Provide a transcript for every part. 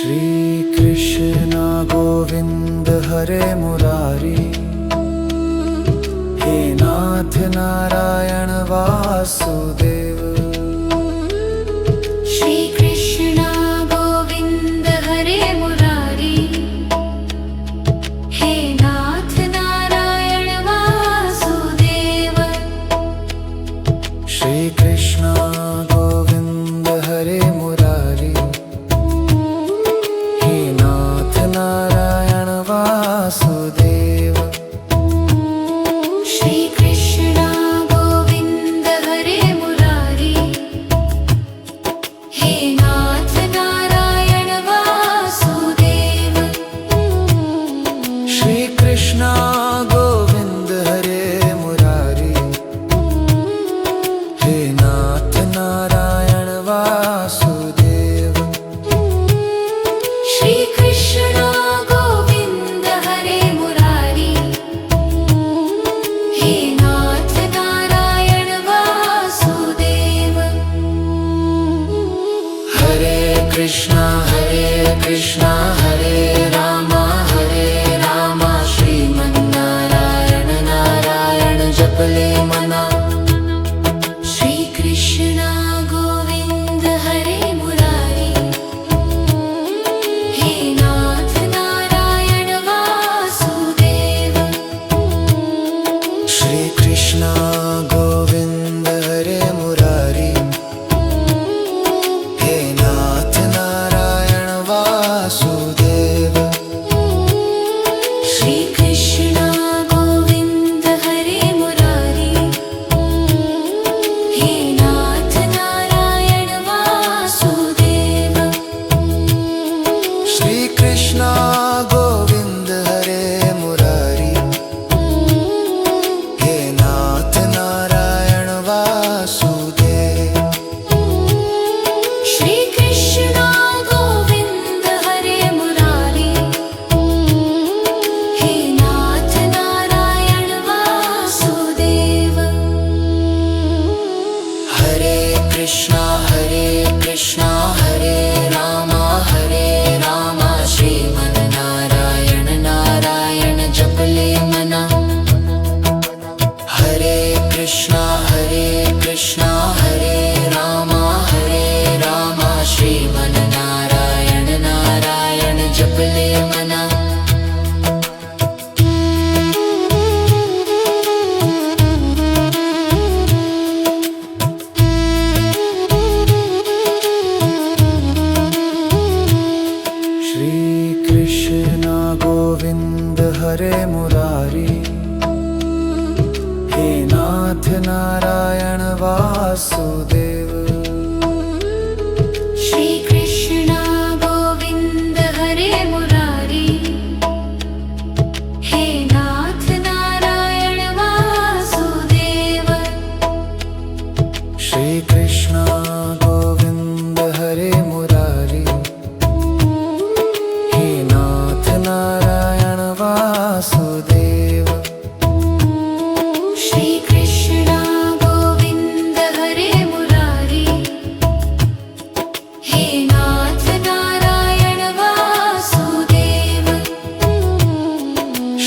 श्री कृष्ण गोविंद हरे मुरारी, हे नाथ नारायण वासुदेव। श्री कृष्ण गोविंद हरे मुरारी, हे नाथ नारायण वासुदेव। श्री कृष्ण गोविंद हरे मुरारी, हे नाथ नारायण वासुदेव। श्री कृष्ण गोविंद हरे मुरारी, हे नाथ नारायण वासुदेव। श्री कृष्ण गोविंद हरे मुरारी, हे नाथ नारायण वासुदेव। श्री कृष्ण गोविंद हरे मुरारी, हे नाथ नारायण वासुदेव। हरे कृष्णा हरे रामा श्रीमन्नारायण नारायण जपले मना। श्री कृष्ण गोविंद हरे मुरारी, हे नाथ नारायण वासुदेव। श्री कृष्णा गोविंद हरे मुरारी, हे नाथ नारायण वासुदेव। श्री कृष्ण गोविंद हरे मुरारी, हे नाथ नारायण वासुदेव। श्री कृष्णा गोविंद हरे मुरारी, हे नाथ नारायण वासुदेव। श्री कृष्ण गोविंद हरे मुरारी, हे नाथ नारायण वासुदेव। हरे कृष्णा हरे रामा श्रीमन्नारायण नारायण जपले मना। हरे कृष्णा हरे रामा श्रीमन्नारायण नारायण जपले मना। श्री कृष्ण गोविंद हरे मुरारी, हे नाथ नारायण वासुदेव। श्री कृष्ण गोविंद हरे मुरारी, हे नाथ नारायण वासुदेव। श्री कृष्ण गोविंद हरे मुरारी, हे नाथ नारायण वासुदेव। श्री कृष्ण गोविंद हरे मुरारी, हे नाथ नारायण वासुदेव।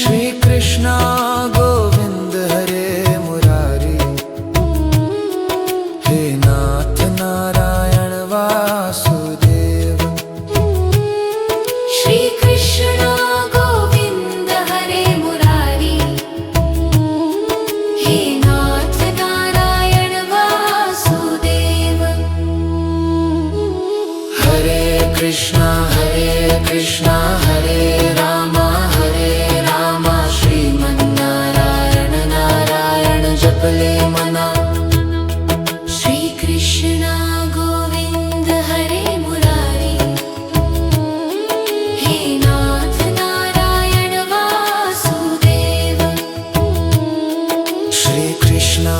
श्री कृष्ण गोविंद हरे मुरारी, हे नाथ नारायण वासुदेव। श्री कृष्ण गोविंद हरे मुरारी, हे नाथ नारायण वासुदेव। हरे कृष्णा हरे रामा श्रीमन्नारायण नारायण जपले मना। श्री कृष्ण गोविंद हरे मुरारी, हे नाथ नारायण वासुदेव। श्री कृष्णा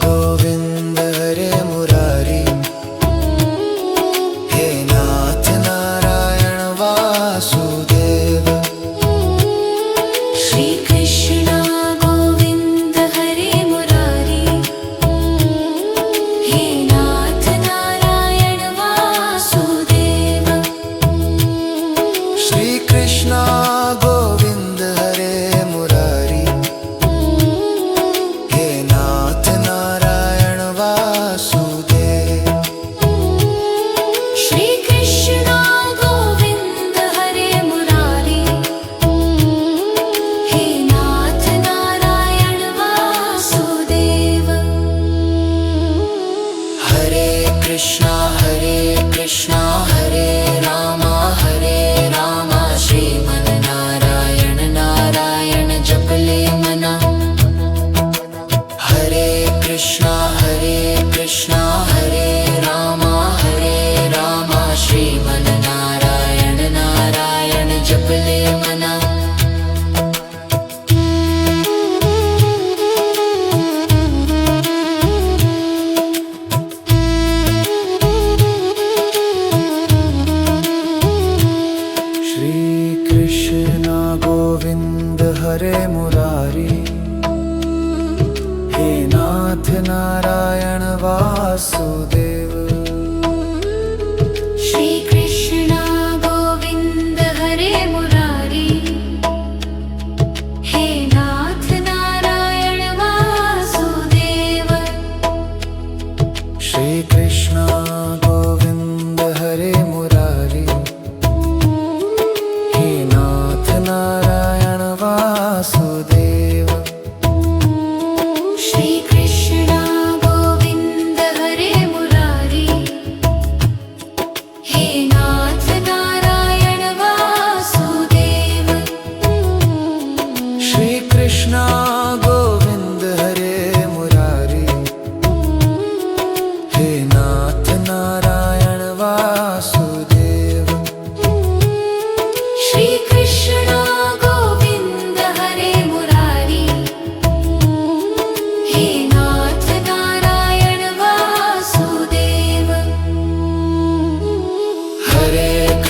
गोविंद हरे मुरारी, हे नाथ Narayan Vasudev.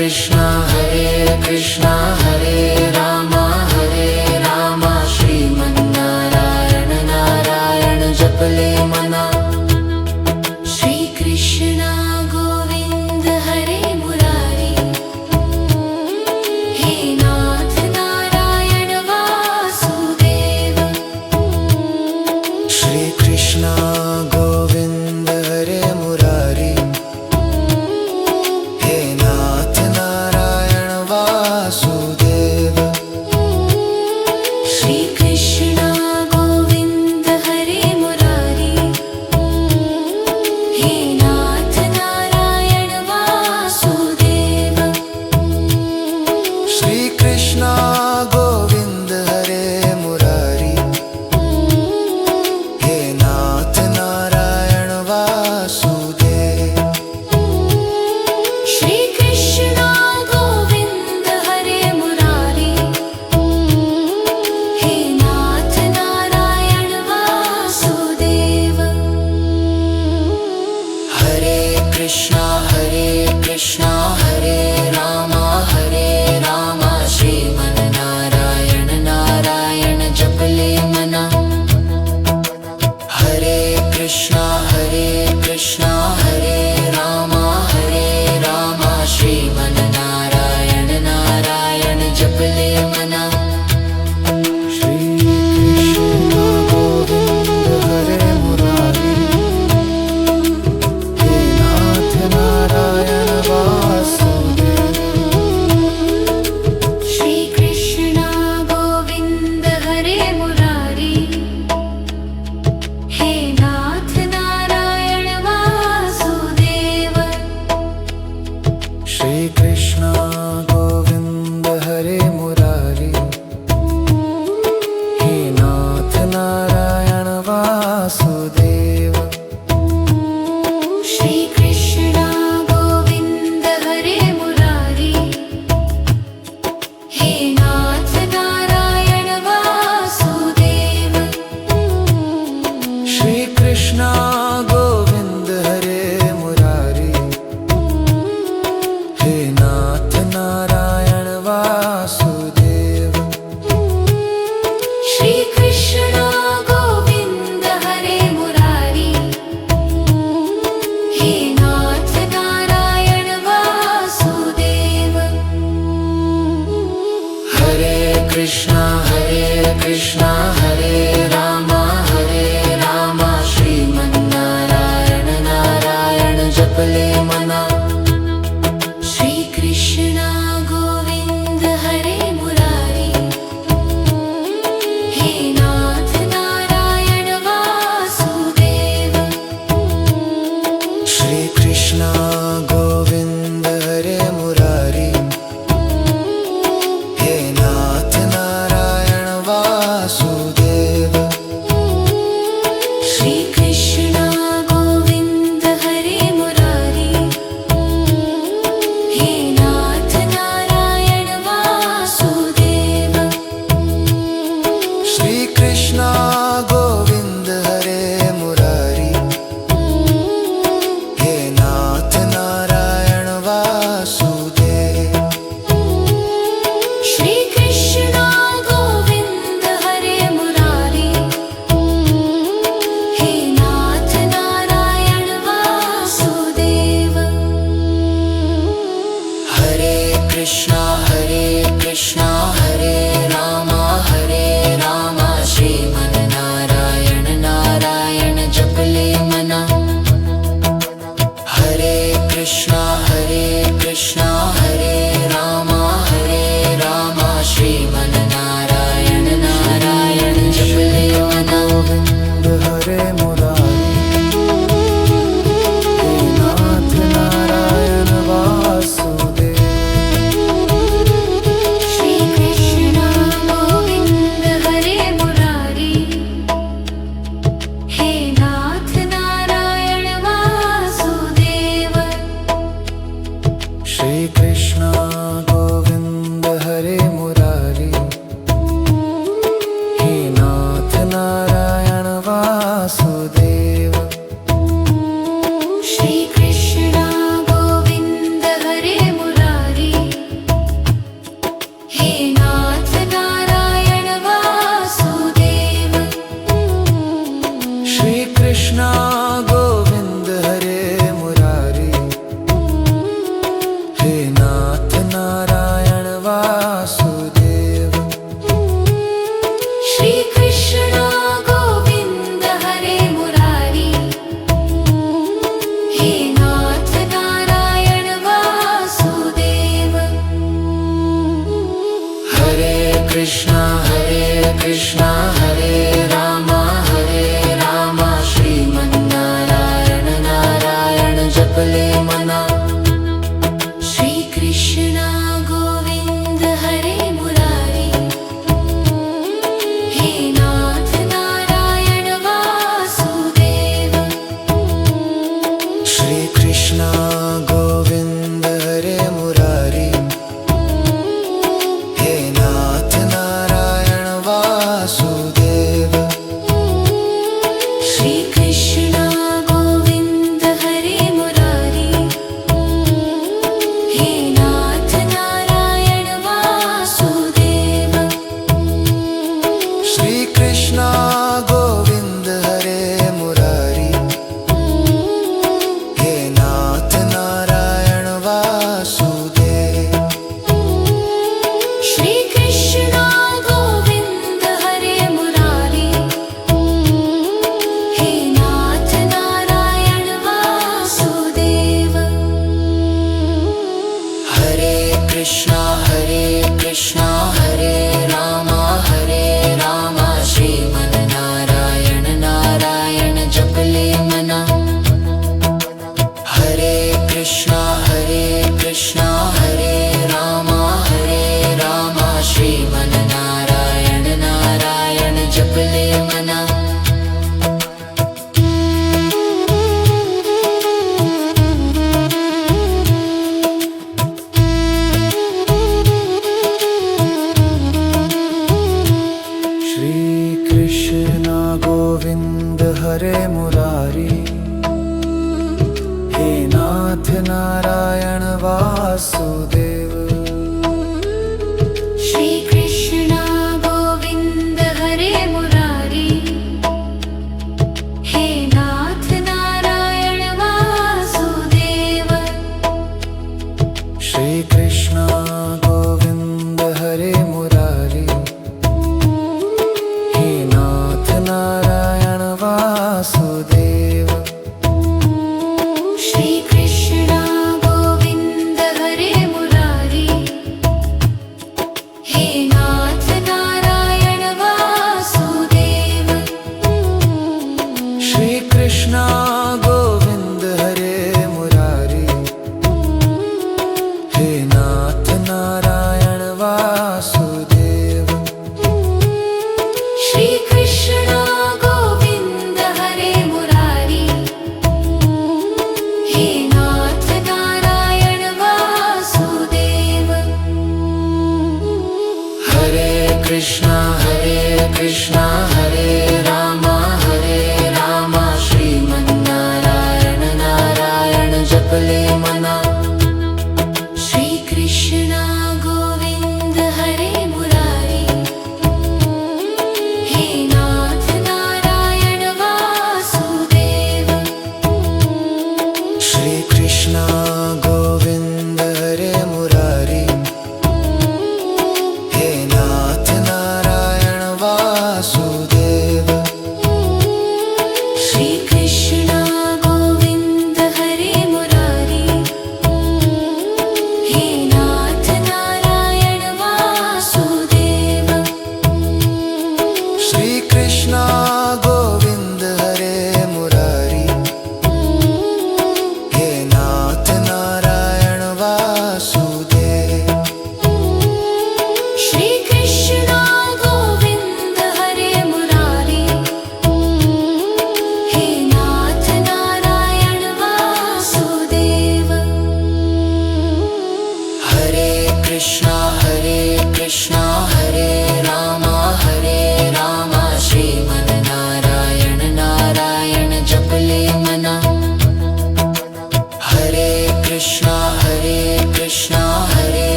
Krishna Hare Rama Shriman Narayana Narayana Japale Mana Shri Krishna Govind Hare Murari He Nath Narayana Vasudeva Shri Krishna Govind Hare Murari He Nath Narayana Vasudeva Shri Krishna Govind Hare Murari He Nath Narayana Vasudeva Shri Krishna Govind Hare Murari He Nath Narayana Vasudeva Shri Krishna Govind Hare Murari He Nath Narayana Vasudeva Hare Krishna Hare Rama Shriman Narayana Narayana Japale Mana Hare Krishna Hare Rama Shriman Narayana Narayana Japale Mana Shri Krishna Govind Hare Murari He Nath Narayana Vasudeva Shri Krishna Govind Hare Murari He Nath Narayana Vasudeva Shri Krishna Govind Hare Murari He Nath Narayana Vasudeva Shri Krishna Govind Hare Murari He Nath Narayana Vasudeva Shri Krishna Govind Hare Murari He Nath Narayana Vasudeva Shri Krishna Govind Hare Murari He Nath Narayana Vasudeva Hare Krishna Hare Rama Shriman Narayana Narayana Japale Mana Shri Krishna Govind Hare Murari He Nath Narayana Vasudeva Shri Krishna Govind Hare Murari He Nath Narayana Vasudeva Shri Krishna Govind Hare Murari He Nath Narayana Vasudeva Shri Krishna Govind Hare Murari He Nath Narayana Vasudeva Shri Krishna Govind Hare Murari He Nath Narayana Vasudeva Hare Krishna Hare Rama Shriman Narayana Narayana Japale Mana Hare Krishna Hare Rama Shriman Narayana Narayana Japale Mana Hare Murari He Nath Narayana Vasudeva Shri Krishna Govind Hare Murari He Nath Narayana Vasudeva Shri हे नाथ नारायण वासुदेव। श्री कृष्ण गोविंद हरे मुरारी, हे नाथ नारायण वासुदेव। हरे कृष्णा हरे रामा श्रीमन्नारायण नारायण जपले मना। श्री कृष्ण गोविंद हरे मुरारी, हे नाथ नारायण वासुदेव। श्री कृष्णा गोविंद हरे मुरारी, हे नाथ नारायण वासुदेव। श्री कृष्ण गोविंद हरे मुरारी, हे नाथ नारायण वासुदेव। श्री कृष्णा गोविंद हरे मुरारी, हे नाथ नारायण वासुदेव। श्री कृष्ण गोविंद हरे मुरारी, हे नाथ नारायण वासुदेव। हरे कृष्णा हरे रामा श्रीमन्नारायण नारायण जपले मना। हरे कृष्णा हरे रामा श्रीमन्नारायण नारायण जपले मना। श्री कृष्णा गोविंद हरे मुरारी, हे नाथ नारायण वासुदेव। श्री कृष्ण गोविंद हरे मुरारी, हे नाथ नारायण वासुदेव। श्री कृष्णा गोविंद हरे मुरारी, हे नाथ नारायण वासुदेव। श्री कृष्ण गोविंद हरे मुरारी, हे नाथ नारायण वासुदेव। श्री कृष्णा गोविंद हरे मुरारी, हे नाथ नारायण वासुदेव। श्री कृष्ण गोविंद हरे मुरारी, हे नाथ नारायण वासुदेव। हरे कृष्णा हरे रामा श्रीमन्नारायण नारायण जपले मना। श्री कृष्ण गोविंद हरे मुरारी, हे नाथ नारायण वासुदेव। श्री कृष्णा गोविंद हरे मुरारी, हे नाथ नारायण वासुदेव।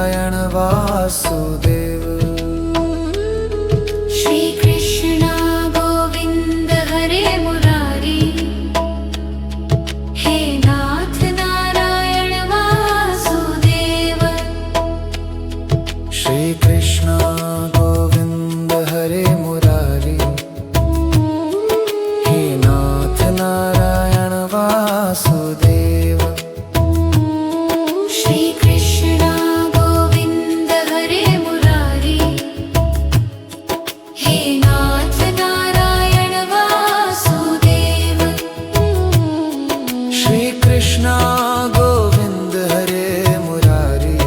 नारायण वासुदेव। श्री कृष्ण गोविंद हरे मुरारी, हे नाथ नारायण वासुदेव। श्री कृष्ण गोविंद हरे मुरारी, हे नाथ नारायण वासुदेव। श्री कृष्ण गोविंद हरे मुरारी, हे नाथ नारायण वासुदेव। श्री कृष्ण गोविंद हरे मुरारी,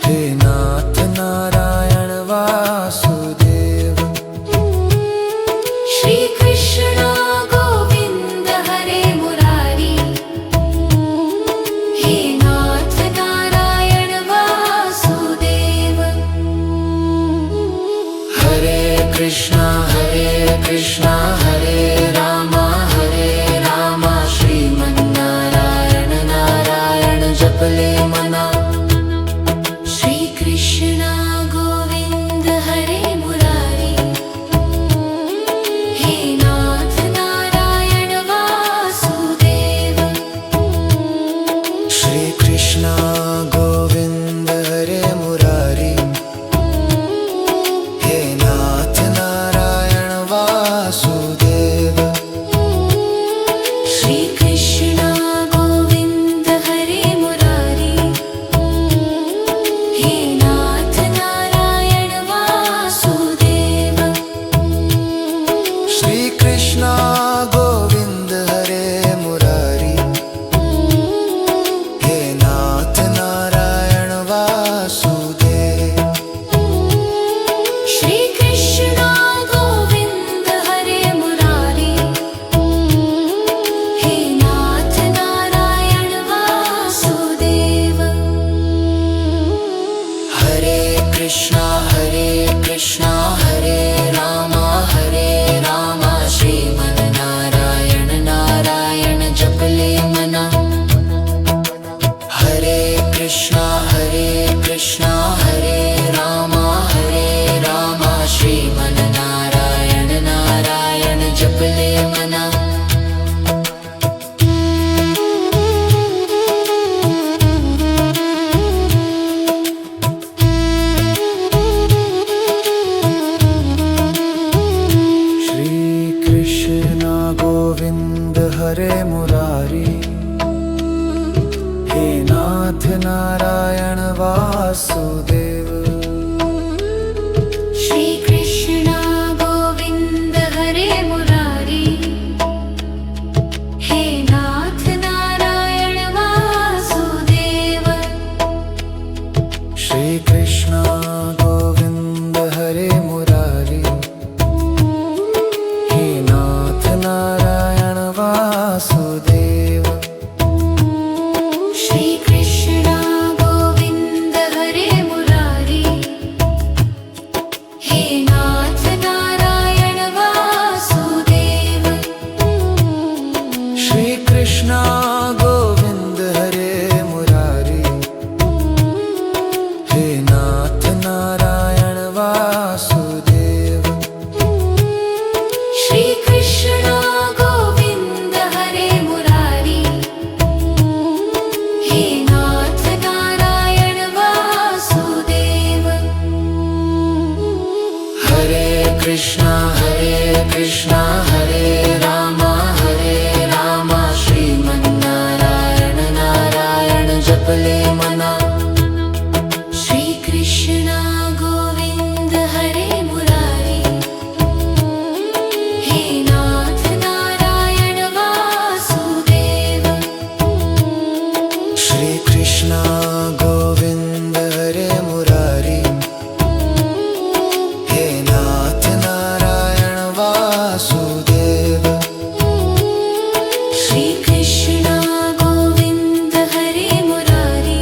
हे नाथ नारायण वासुदेव। श्री कृष्ण गोविंद हरे मुरारी, हे नाथ नारायण वासुदेव। हरे कृष्णा हरे राम श्रीमन्नारायण नारायण जपले मना। श्री कृष्ण गोविंद हरे मुरारी, हे नाथ नारायण वासुदेव। श्री कृष्ण गोविंद हरे मुरारी, हे नाथ नारायण वासुदेव। श्री कृष्ण गोविंद हरे मुरारी, हे नाथ नारायण वासुदेव। श्री कृष्ण गोविंद हरे मुरारी, हे नाथ नारायण वासुदेव। श्री कृष्ण गोविंद हरे मुरारी, हे नाथ नारायण वासुदेव। हरे कृष्णा हरे राम श्रीमन्नारायण नारायण जपले मना। हरे कृष्णा हरे राम श्रीमन्नारायण नारायण जपले मना। श्री कृष्ण गोविंद हरे मुरारी, हे नाथ नारायण वासुदेव। श्री कृष्ण गोविंद हरे मुरारी, हे नाथ नारायण वासुदेव। श्री कृष्ण गोविंद हरे मुरारी, हे नाथ नारायण वासुदेव। श्री कृष्ण गोविंद हरे मुरारी, हे नाथ नारायण वासुदेव। श्री कृष्ण गोविंद हरे मुरारी, हे नाथ नारायण वासुदेव। श्री कृष्ण गोविंद हरे मुरारी, हे नाथ नारायण वासुदेव। हरे कृष्णा हरे राम श्रीमन्नारायण नारायण जपले मना। श्री कृष्ण गोविंद हरे मुरारी, हे नाथ नारायण वासुदेव। श्री कृष्ण गोविंद हरे मुरारी, हे नाथ नारायण वासुदेव। श्री कृष्ण गोविंद हरे मुरारी,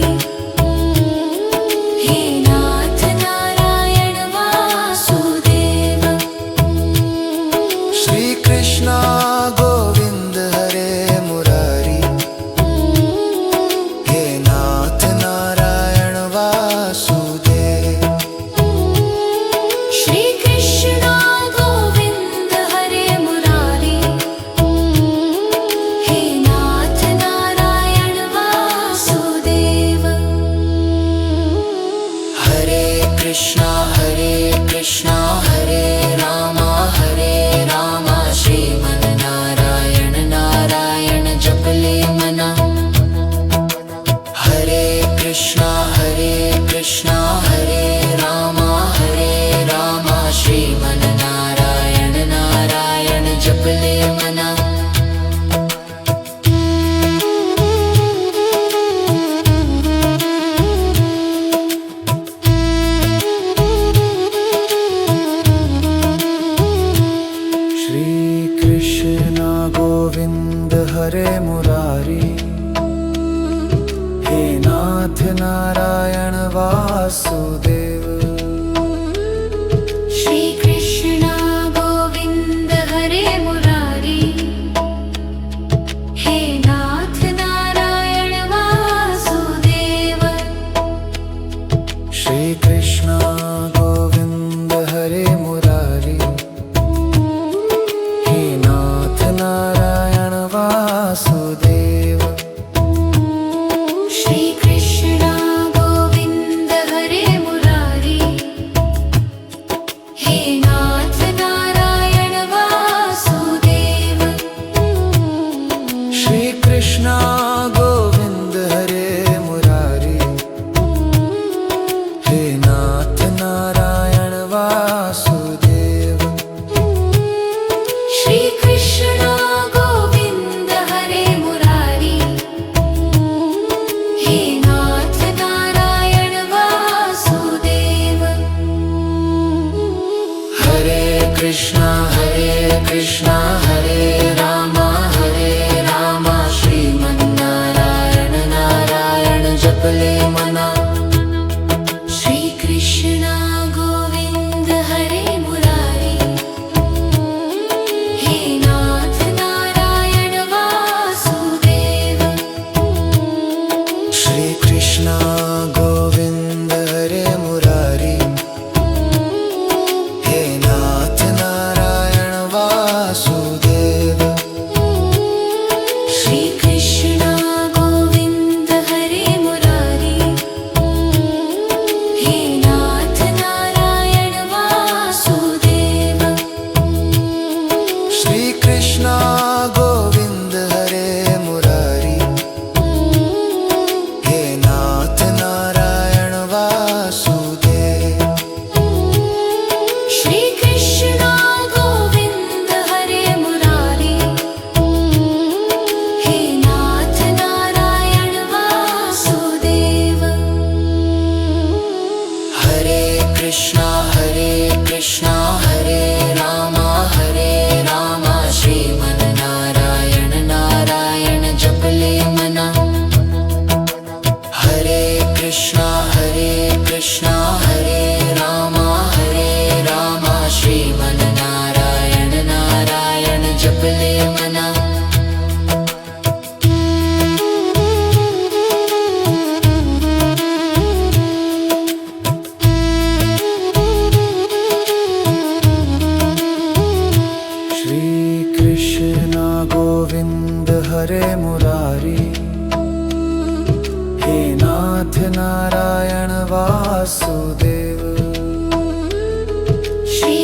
नारायण वासुदेव श्री कृष्ण गोविंद हरे मुरारी हे नाथ नारायण वासुदेव श्री कृष्ण गोविंद हरे मुरारी हे नाथ नारायण वासुदेव श्री कृष्ण गोविंद हरे मुरारी हे नाथ नारायण वासुदेव श्री कृष्ण गोविंद हरे मुरारी हे नाथ नारायण वासुदेव श्री कृष्ण गोविंद हरे मुरारी हे नाथ नारायण वासुदेव हरे कृष्णा हरे राम श्रीमन्नारायण नारायण जपले मना श्री कृष्ण गोविंद हरे मुरारी हे नाथ नारायण वासुदेव श्री कृष्ण गोविंद हरे मुरारी हे नाथ नारायण वासुदेव श्री कृष्ण गोविंद हरे मुरारी हे नाथ नारायण वासुदेव श्री कृष्ण गोविंद हरे मुरारी हे नाथ नारायण वासुदेव श्री कृष्ण गोविंद हरे मुरारी हे नाथ नारायण वासुदेव हरे कृष्णा हरे राम श्रीमन्नारायण नारायण जपले मना हरे कृष्णा हरे राम श्रीमन्नारायण नारायण जपले मना श्री कृष्ण गोविंद हरे मुरारी हे नाथ नारायण वासुदेव श्री